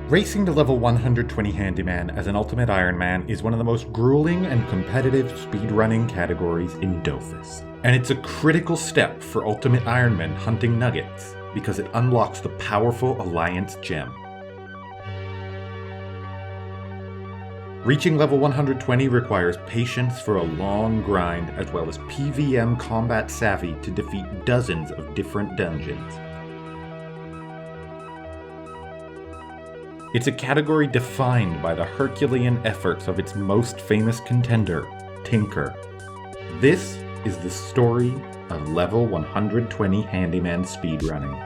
Racing to level 120 Handyman as an Ultimate Iron Man is one of the most grueling and competitive speedrunning categories in Dofus. And it's a critical step for Ultimate Iron Man hunting nuggets, because it unlocks the powerful Alliance gem. Reaching level 120 requires patience for a long grind, as well as PvM combat savvy to defeat dozens of different dungeons. It's a category defined by the Herculean efforts of its most famous contender, Tinker. This is the story of level 120 Handyman Speedrunning.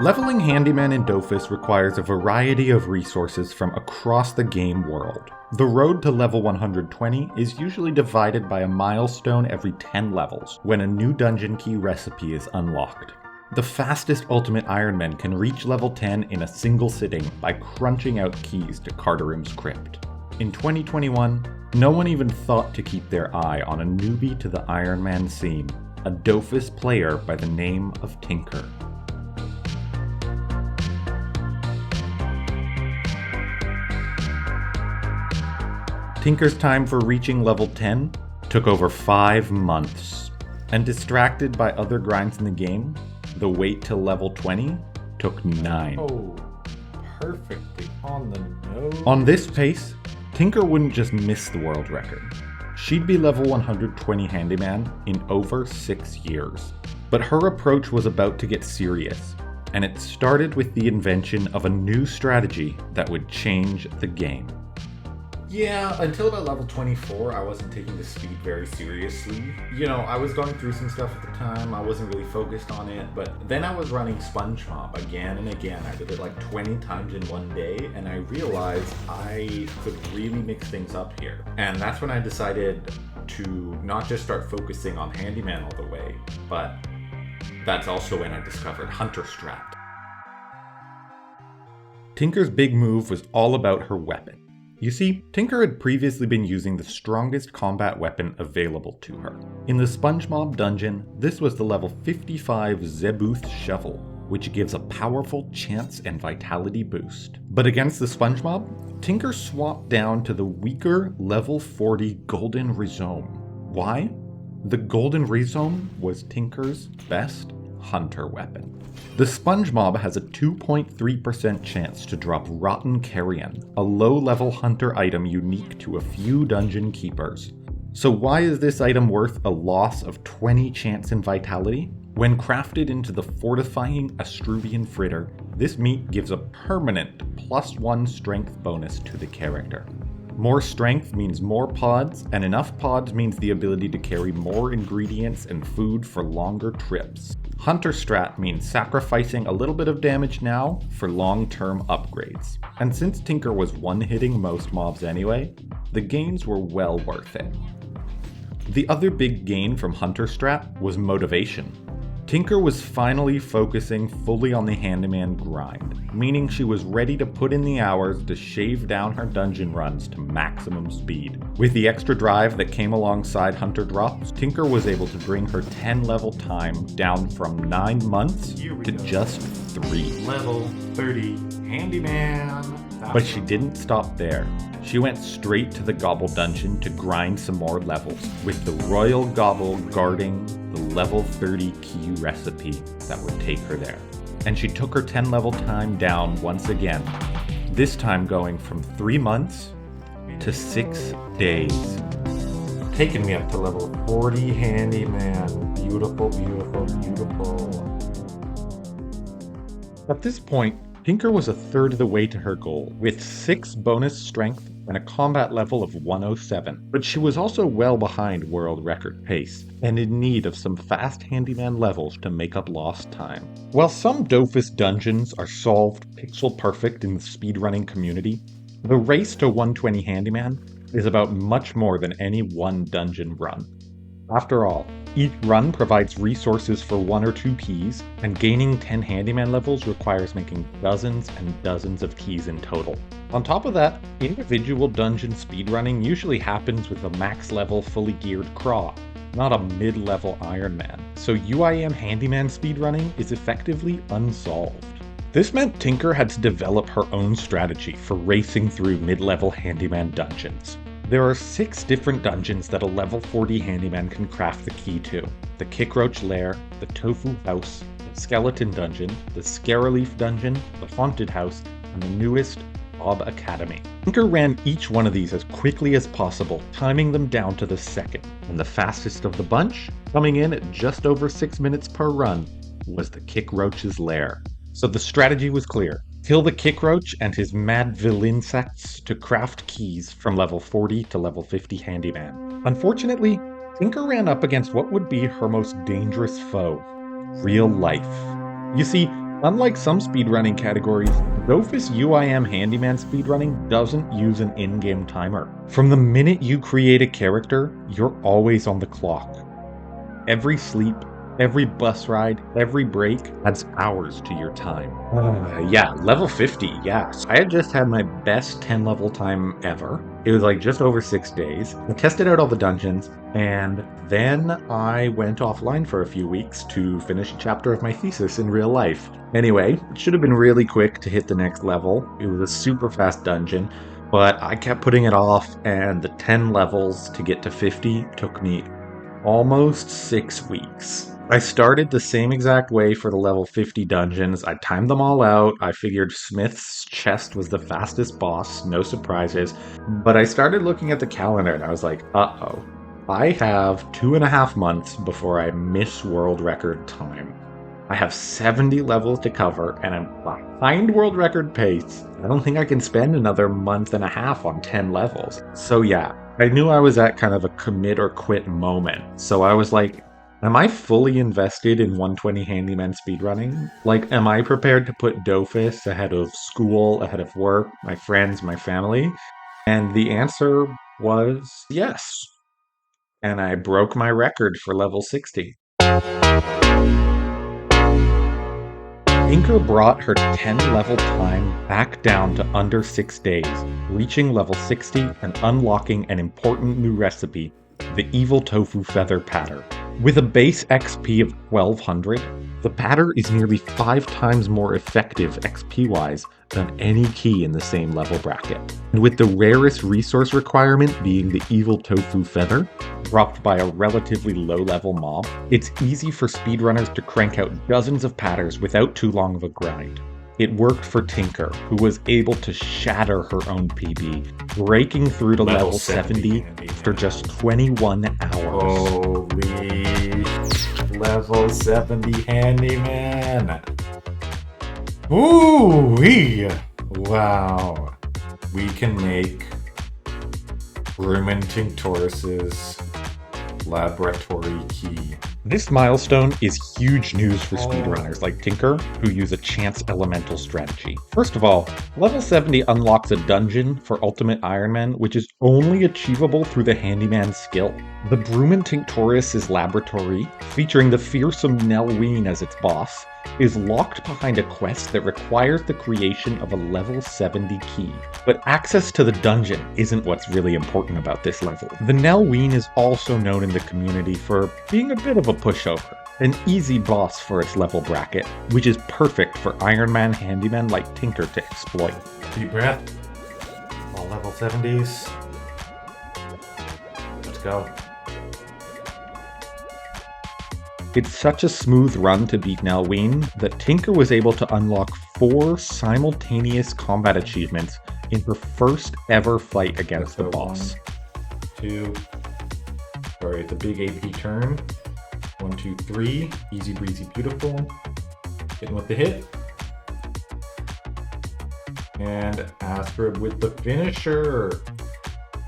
Leveling Handyman in Dofus requires a variety of resources from across the game world. The road to level 120 is usually divided by a milestone every 10 levels, when a new dungeon key recipe is unlocked. The fastest Ultimate Iron Man can reach level 10 in a single sitting by crunching out keys to Carterim's Crypt. In 2021, no one even thought to keep their eye on a newbie to the Iron Man scene, a Dofus player by the name of Tinker. Tinker's time for reaching level 10 took over 5 months, and distracted by other grinds in the game, the wait till level 20 took 9. Oh, perfectly on the nose. On this pace, Tinker wouldn't just miss the world record. She'd be level 120 Handyman in over 6 years. But her approach was about to get serious, and it started with the invention of a new strategy that would change the game. Yeah, until about level 24, I wasn't taking the speed very seriously. You know, I was going through some stuff at the time, I wasn't really focused on it, but then I was running SpongeMob again and again. I did it like 20 times in one day, and I realized I could really mix things up here. And that's when I decided to not just start focusing on Handyman all the way, but that's also when I discovered Hunter Strat. Tinker's big move was all about her weapon. You see, Tinker had previously been using the strongest combat weapon available to her. In the SpongeMob dungeon, this was the level 55 Zebuth Shovel, which gives a powerful chance and vitality boost. But against the SpongeMob, Tinker swapped down to the weaker level 40 Golden Rhizome. Why? The Golden Rhizome was Tinker's best hunter weapon. The SpongeMob has a 2.3% chance to drop Rotten Carrion, a low-level hunter item unique to a few dungeon keepers. So why is this item worth a loss of 20 chance in vitality? When crafted into the fortifying Astruvian Fritter, this meat gives a permanent +1 strength bonus to the character. More strength means more pods, and enough pods means the ability to carry more ingredients and food for longer trips. Hunter Strat means sacrificing a little bit of damage now for long-term upgrades. And since Tinker was one-hitting most mobs anyway, the gains were well worth it. The other big gain from Hunter Strat was motivation. Tinker was finally focusing fully on the Handyman grind, meaning she was ready to put in the hours to shave down her dungeon runs to maximum speed. With the extra drive that came alongside Hunter drops, Tinker was able to bring her 10 level time down from 9 months to just 3. Level 30 Handyman. But she didn't stop there. She went straight to the Gobble dungeon to grind some more levels, with the Royal Gobble guarding the level 30 key recipe that would take her there. And she took her 10 level time down once again, this time going from 3 months to 6 days. Taking me up to level 40 Handyman. Beautiful, beautiful, beautiful. At this point, Tinker was a third of the way to her goal, with 6 bonus strength and a combat level of 107. But she was also well behind world record pace, and in need of some fast Handyman levels to make up lost time. While some Dofus dungeons are solved pixel perfect in the speedrunning community, the race to 120 Handyman is about much more than any one dungeon run. After all, each run provides resources for 1 or 2 keys, and gaining 10 handyman levels requires making dozens and dozens of keys in total. On top of that, individual dungeon speedrunning usually happens with a max level fully geared craw, not a mid-level Iron Man, so UIM Handyman speedrunning is effectively unsolved. This meant Tinker had to develop her own strategy for racing through mid-level Handyman dungeons. There are 6 different dungeons that a level 40 Handyman can craft the key to: the Kickroach Lair, the Tofu House, the Skeleton Dungeon, the Scaraleaf Dungeon, the Haunted House, and the newest, Bob Academy. Tinker ran each one of these as quickly as possible, timing them down to the second. And the fastest of the bunch, coming in at just over 6 minutes per run, was the Kickroach's Lair. So the strategy was clear. Kill the Kickroach and his Madville insects to craft keys from level 40 to level 50 Handyman. Unfortunately, Tinker ran up against what would be her most dangerous foe: real life. You see, unlike some speedrunning categories, Dofus UIM Handyman speedrunning doesn't use an in-game timer. From the minute you create a character, you're always on the clock. Every sleep, every bus ride, every break adds hours to your time. Yeah, level 50, yeah. I had just had my best 10 level time ever. It was like just over 6 days. I tested out all the dungeons, and then I went offline for a few weeks to finish a chapter of my thesis in real life. Anyway, it should have been really quick to hit the next level. It was a super fast dungeon, but I kept putting it off, and the 10 levels to get to 50 took me almost 6 weeks. I started the same exact way for the level 50 dungeons. I timed them all out. I figured Smith's chest was the fastest boss, no surprises. But I started looking at the calendar and I was like, uh-oh. I have 2.5 months before I miss world record time. I have 70 levels to cover and I'm behind world record pace. I don't think I can spend another month and a half on 10 levels. So yeah, I knew I was at kind of a commit or quit moment. So I was like, am I fully invested in 120 Handyman speedrunning? Like, am I prepared to put Dofus ahead of school, ahead of work, my friends, my family? And the answer was yes. And I broke my record for level 60. Tinker brought her 10 level time back down to under 6 days, reaching level 60 and unlocking an important new recipe, the Evil Tofu Feather Patter. With a base XP of 1200, the patter is nearly 5 times more effective XP-wise than any key in the same level bracket. And with the rarest resource requirement being the Evil Tofu Feather, dropped by a relatively low-level mob, it's easy for speedrunners to crank out dozens of patters without too long of a grind. It worked for Tinker, who was able to shatter her own PB, breaking through to level 70 after just 21 hours. Holy level 70 Handyman! Ooh-wee! Wow. We can make Rumen Tinctoris's laboratory key. This milestone is huge news for speedrunners like Tinker, who use a chance elemental strategy. First of all, level 70 unlocks a dungeon for Ultimate Iron Man, which is only achievable through the Handyman skill. The Rumen Tinctoris's laboratory, featuring the fearsome Nelween as its boss, is locked behind a quest that requires the creation of a level 70 key. But access to the dungeon isn't what's really important about this level. The Nelween is also known in the community for being a bit of a pushover, an easy boss for its level bracket, which is perfect for Iron Man handymen like Tinker to exploit. Deep breath. All level 70s. Let's go. It's such a smooth run to beat Nelween that Tinker was able to unlock 4 simultaneous combat achievements in her first ever fight against the boss. 2. Sorry, it's a big AP turn. 1, 2, 3. Easy breezy, beautiful. Hitting with the hit. And Astrib with the finisher.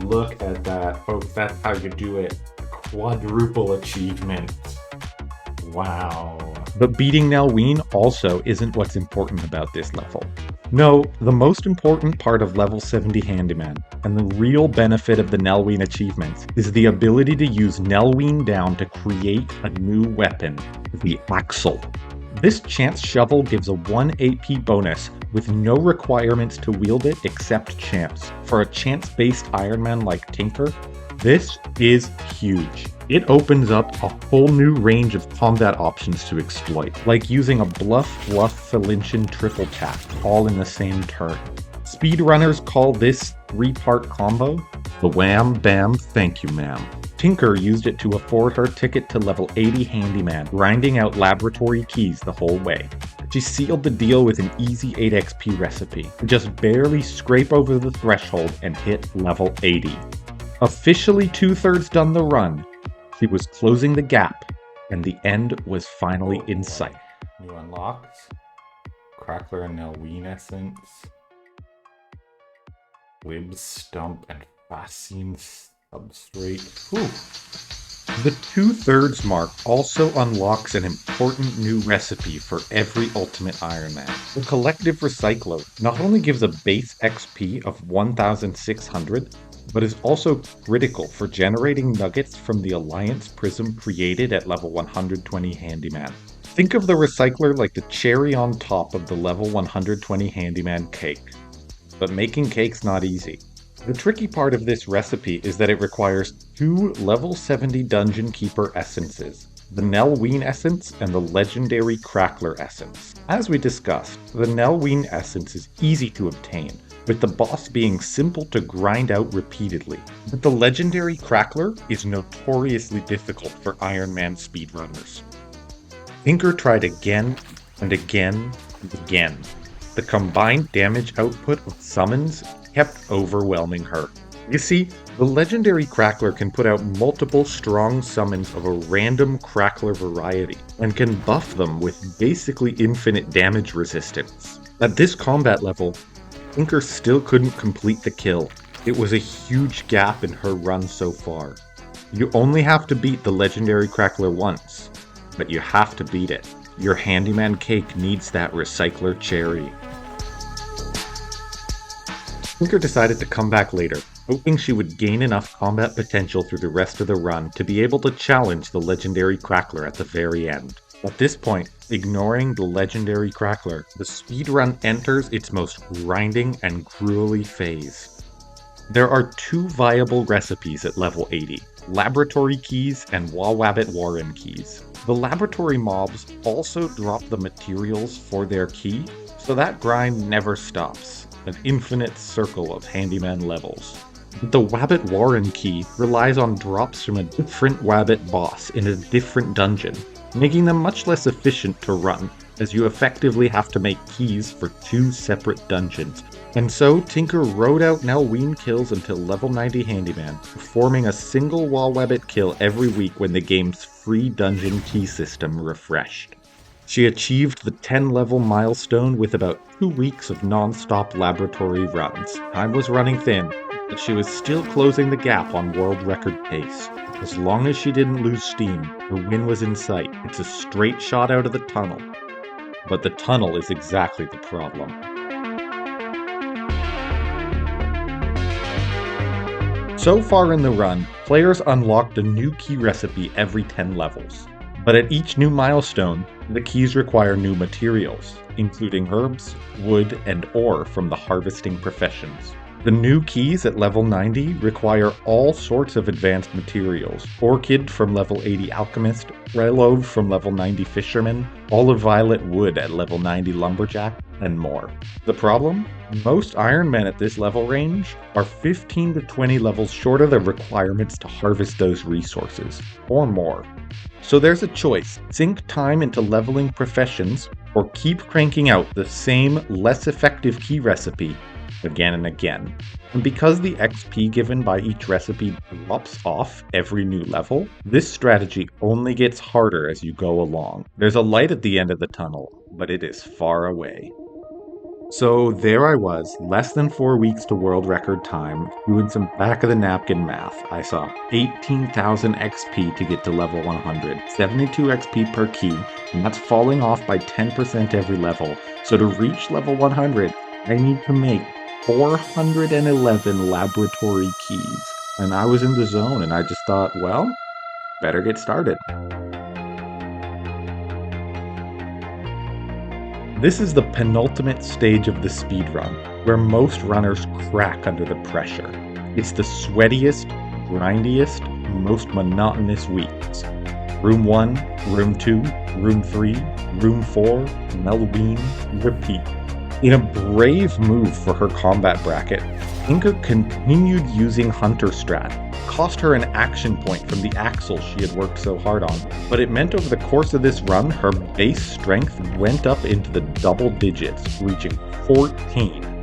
Look at that, folks. That's how you do it. Quadruple achievement. Wow. But beating Nelween also isn't what's important about this level. No, the most important part of level 70 Handyman, and the real benefit of the Nelwyn achievements, is the ability to use Nelwyn down to create a new weapon, the Axle. This chance shovel gives a 1 AP bonus with no requirements to wield it except chance. For a chance-based Iron Man like Tinker, this is huge. It opens up a whole new range of combat options to exploit, like using a bluff Felintian triple tap, all in the same turn. Speedrunners call this 3-part combo the Wham Bam Thank You Ma'am. Tinker used it to afford her ticket to level 80 Handyman, grinding out laboratory keys the whole way. She sealed the deal with an easy 8 XP recipe, just barely scrape over the threshold and hit level 80. Officially 2/3 done the run, she was closing the gap, and the end was finally in sight. New unlocked. Crackler and Nelwyn Essence. Wib Stump and Fascine Substrate. Whew. The 2/3 mark also unlocks an important new recipe for every Ultimate Iron Man. The Collective Recycler not only gives a base XP of 1,600, but is also critical for generating nuggets from the Alliance Prism created at level 120 Handyman. Think of the recycler like the cherry on top of the level 120 Handyman cake. But making cake's not easy. The tricky part of this recipe is that it requires 2 level 70 Dungeon Keeper essences, the Nelwyn Essence and the legendary Crackler Essence. As we discussed, the Nelwyn Essence is easy to obtain, with the boss being simple to grind out repeatedly. But the legendary Crackler is notoriously difficult for Iron Man speedrunners. Tinker tried again and again and again. The combined damage output of summons kept overwhelming her. You see, the legendary Crackler can put out multiple strong summons of a random Crackler variety, and can buff them with basically infinite damage resistance. At this combat level, Tinker still couldn't complete the kill. It was a huge gap in her run so far. You only have to beat the legendary Crackler once, but you have to beat it. Your Handyman cake needs that recycler cherry. Tinker decided to come back later, hoping she would gain enough combat potential through the rest of the run to be able to challenge the legendary Crackler at the very end. At this point, ignoring the legendary Crackler, the speedrun enters its most grinding and grueling phase. There are 2 viable recipes at level 80, Laboratory Keys and Wawabbit Warren Keys. The laboratory mobs also drop the materials for their key, so that grind never stops, an infinite circle of Handyman levels. The Wabbit Warren key relies on drops from a different Wabbit boss in a different dungeon, making them much less efficient to run, as you effectively have to make keys for 2 separate dungeons. And so Tinker rode out Nelwyn kills until level 90 Handyman, performing a single Wawabbit kill every week when the game's free dungeon key system refreshed. She achieved the 10 level milestone with about 2 weeks of non-stop laboratory runs. Time was running thin, but she was still closing the gap on world record pace. As long as she didn't lose steam, her win was in sight. It's a straight shot out of the tunnel. But the tunnel is exactly the problem. So far in the run, players unlocked a new key recipe every 10 levels. But at each new milestone, the keys require new materials, including herbs, wood, and ore from the harvesting professions. The new keys at level 90 require all sorts of advanced materials. Orchid from level 80 Alchemist, Relove from level 90 Fisherman, Olive Violet Wood at level 90 Lumberjack, and more. The problem? Most Iron Men at this level range are 15 to 20 levels short of the requirements to harvest those resources, or more. So there's a choice: sink time into leveling professions, or keep cranking out the same, less effective key recipe again and again. And because the XP given by each recipe drops off every new level, this strategy only gets harder as you go along. There's a light at the end of the tunnel, but it is far away. So there I was, less than 4 weeks to world record time, doing some back of the napkin math. I saw 18,000 XP to get to level 100, 72 XP per key, and that's falling off by 10% every level. So to reach level 100, I need to make 411 laboratory keys. And I was in the zone and I just thought, well, better get started. This is the penultimate stage of the speedrun, where most runners crack under the pressure. It's the sweatiest, grindiest, most monotonous weeks. Room 1, Room 2, Room 3, Room 4, Halloween, repeat. In a brave move for her combat bracket, Tinker continued using Hunter Strat. Cost her an action point from the axle she had worked so hard on, but it meant over the course of this run, her base strength went up into the double digits, reaching 14.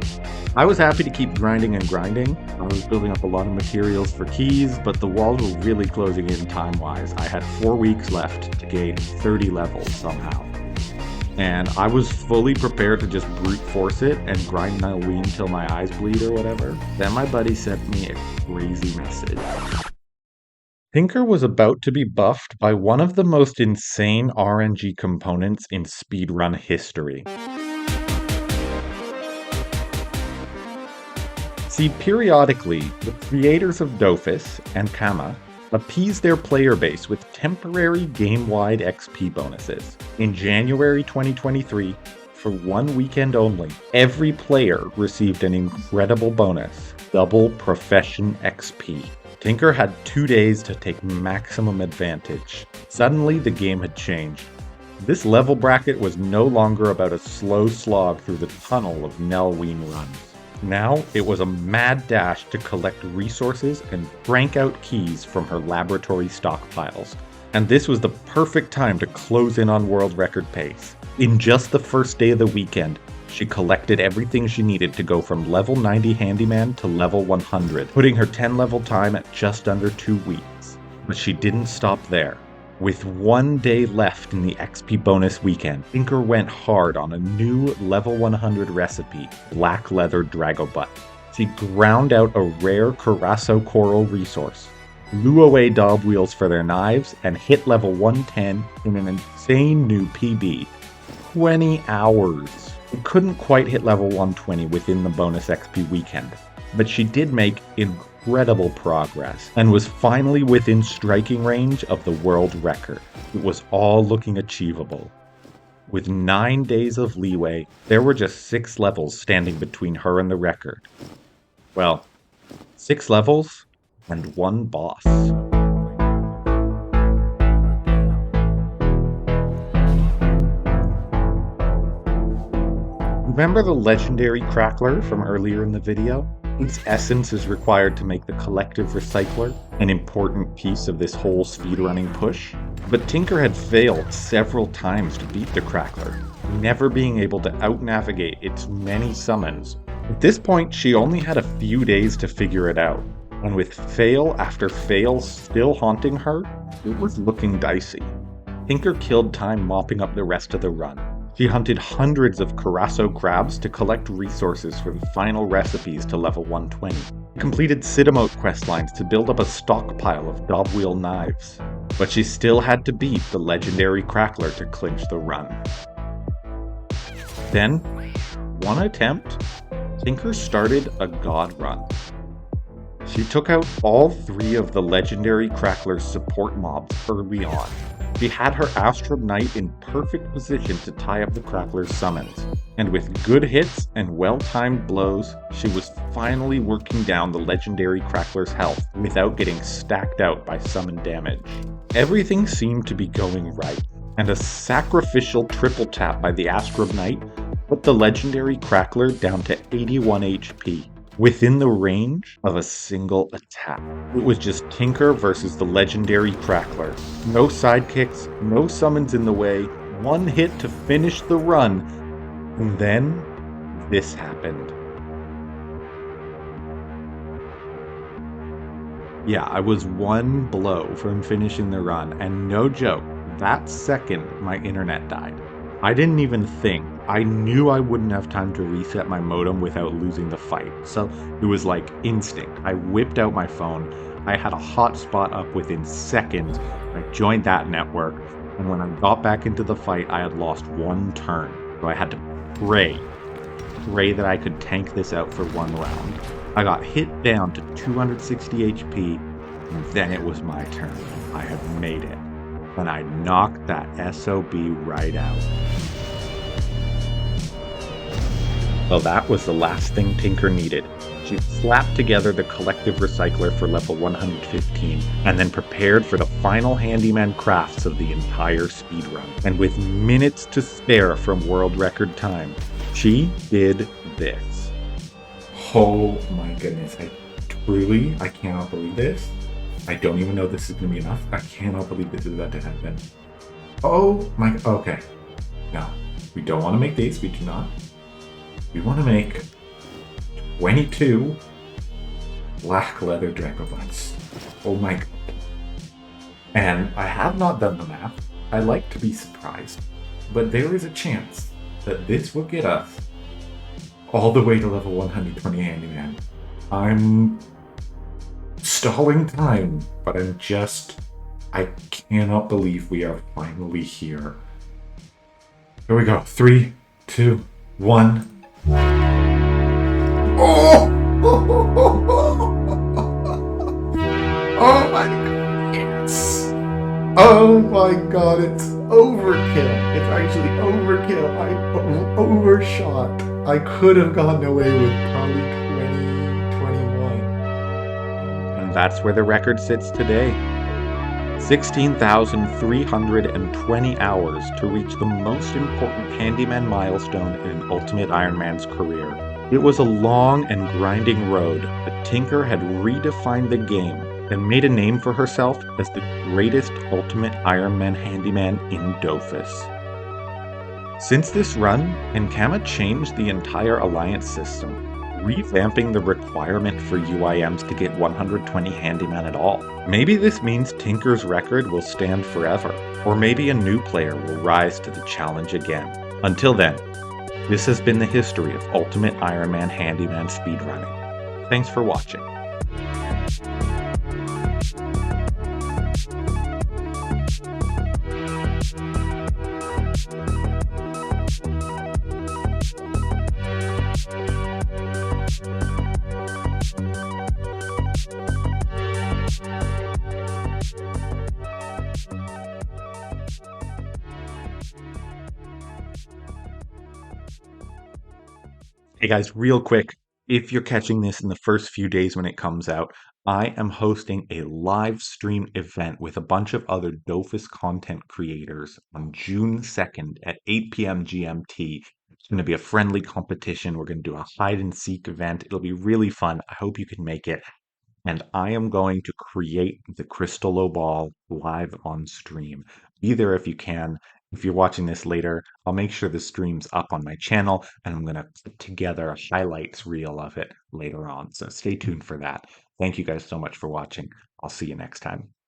I was happy to keep grinding and grinding. I was building up a lot of materials for keys, but the walls were really closing in time-wise. I had 4 weeks left to gain 30 levels somehow. And I was fully prepared to just brute force it and grind Halloween till my eyes bleed or whatever. Then my buddy sent me a crazy message. Tinker was about to be buffed by one of the most insane RNG components in speedrun history. See, periodically, the creators of Dofus and Kama appease their player base with temporary game-wide XP bonuses. In January 2023, for 1 weekend only, every player received an incredible bonus, double profession XP. Tinker had 2 days to take maximum advantage. Suddenly, the game had changed. This level bracket was no longer about a slow slog through the tunnel of Halloween runs. Now, it was a mad dash to collect resources and crank out keys from her laboratory stockpiles. And this was the perfect time to close in on world record pace. In just the first day of the weekend, she collected everything she needed to go from level 90 Handyman to level 100, putting her 10 level time at just under 2 weeks. But she didn't stop there. With 1 day left in the XP bonus weekend, Tinker went hard on a new level 100 recipe, Black Leather Dragobutt. She ground out a rare Curaçao coral resource, blew away Daub wheels for their knives, and hit level 110 in an insane new PB. 20 hours. She couldn't quite hit level 120 within the bonus XP weekend, but she did make incredible progress and was finally within striking range of the world record. It was all looking achievable. With 9 days of leeway, there were just 6 levels standing between her and the record. Well, 6 levels and 1 boss. Remember the legendary crackler from earlier in the video? Its essence is required to make the collective recycler an important piece of this whole speedrunning push. But Tinker had failed several times to beat the crackler, never being able to out-navigate its many summons. At this point, she only had a few days to figure it out, and with fail after fail still haunting her, it was looking dicey. Tinker killed time mopping up the rest of the run. She hunted hundreds of Curaçao crabs to collect resources for the final recipes to level 120. She completed Citamote questlines to build up a stockpile of Dobwheel knives. But she still had to beat the legendary crackler to clinch the run. Then, one attempt, Tinker started a god run. She took out all 3 of the legendary crackler's support mobs early on. She had her Astrum Knight in perfect position to tie up the crackler's summons, and with good hits and well-timed blows, she was finally working down the legendary crackler's health without getting stacked out by summon damage. Everything seemed to be going right, and a sacrificial triple tap by the Astrum Knight put the legendary crackler down to 81 HP. Within the range of a single attack. It was just Tinker versus the legendary crackler. No sidekicks, no summons in the way, 1 hit to finish the run, and then this happened. Yeah, I was 1 blow from finishing the run, and no joke, that second my internet died. I didn't even think. I knew I wouldn't have time to reset my modem without losing the fight, so it was like instinct. I whipped out my phone, I had a hotspot up within seconds, I joined that network, and when I got back into the fight, I had lost 1 turn, so I had to pray pray that I could tank this out for one round. I got hit down to 260 HP, and then it was my turn. I had made it. And I knocked that SOB right out. Well, that was the last thing Tinker needed. She slapped together the collective recycler for level 115, and then prepared for the final handyman crafts of the entire speedrun. And with minutes to spare from world record time, she did this. Oh my goodness, I cannot believe this. I don't even know this is gonna be enough. I cannot believe this is about to happen. Oh my, okay. No, we don't want to make these, we do not. We want to make 22 black leather Dracovites. Oh my god. And I have not done the math. I like to be surprised. But there is a chance that this will get us all the way to level 120 Handyman. I'm stalling time, but I cannot believe we are finally here. Here we go. 3, 2, 1. Oh! Oh my god, yes! Oh my god, it's overkill. It's actually overkill. I overshot. I could have gotten away with probably 2021. And that's where the record sits today. 16,320 hours to reach the most important handyman milestone in Ultimate Iron Man's career. It was a long and grinding road, but Tinker had redefined the game and made a name for herself as the greatest Ultimate Iron Man handyman in Dofus. Since this run, Enkama changed the entire alliance system, revamping the requirement for UIMs to get 120 handyman at all. Maybe this means Tinker's record will stand forever, or maybe a new player will rise to the challenge again. Until then, this has been the history of Ultimate Iron Man Handyman Speedrunning. Thanks for watching. Hey guys, real quick, if you're catching this in the first few days when it comes out, I am hosting a live stream event with a bunch of other Dofus content creators on June 2nd at 8 p.m. GMT. It's going to be a friendly competition. We're going to do a hide and seek event. It'll be really fun. I hope you can make it. And I am going to create the Crystal Ball live on stream. Be there if you can. If you're watching this later, I'll make sure the stream's up on my channel, and I'm going to put together a highlights reel of it later on. So stay tuned for that. Thank you guys so much for watching. I'll see you next time.